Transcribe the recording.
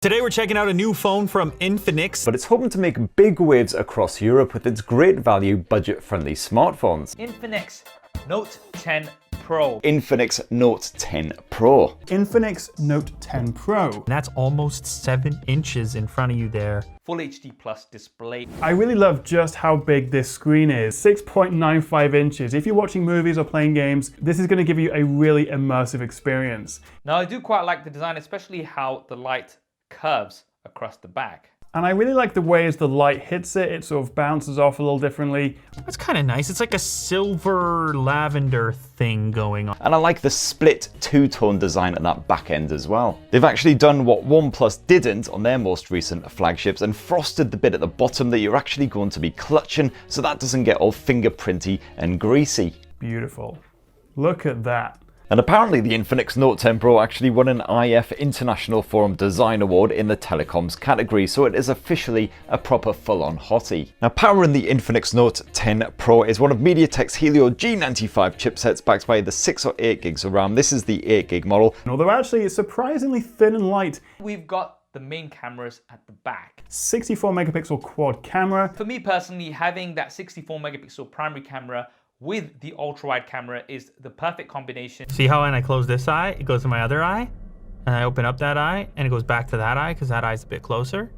Today we're checking out a new phone from Infinix, but it's hoping to make big waves across Europe with its great value, budget-friendly smartphones. INFINIX NOTE 10 Pro. INFINIX NOTE 10 Pro. INFINIX NOTE 10 Pro. That's almost 7 inches in front of you there. Full HD Plus display. I really love just how big this screen is. 6.95 inches. If you're watching movies or playing games, this is going to give you a really immersive experience. Now I do quite like the design, especially how the light curves across the back. And I really like the way as the light hits it, it sort of bounces off a little differently. That's kind of nice. It's like a silver lavender thing going on. And I like the split two-tone design at that back end as well. They've actually done what OnePlus didn't on their most recent flagships and frosted the bit at the bottom that you're actually going to be clutching so that doesn't get all fingerprinty and greasy. Beautiful. Look at that. And apparently the Infinix Note 10 Pro actually won an IF International Forum Design Award in the telecoms category, so it is officially a proper full-on hottie. Now powering the Infinix Note 10 Pro is one of MediaTek's Helio G95 chipsets backed by the 6 or 8 gigs of RAM. This is the 8 gig model. Although actually it's surprisingly thin and light. We've got the main cameras at the back. 64 megapixel quad camera. For me personally, having that 64 megapixel primary camera with the ultra-wide camera is the perfect combination. See how when I close this eye, it goes to my other eye, and I open up that eye, and it goes back to that eye because that eye's a bit closer.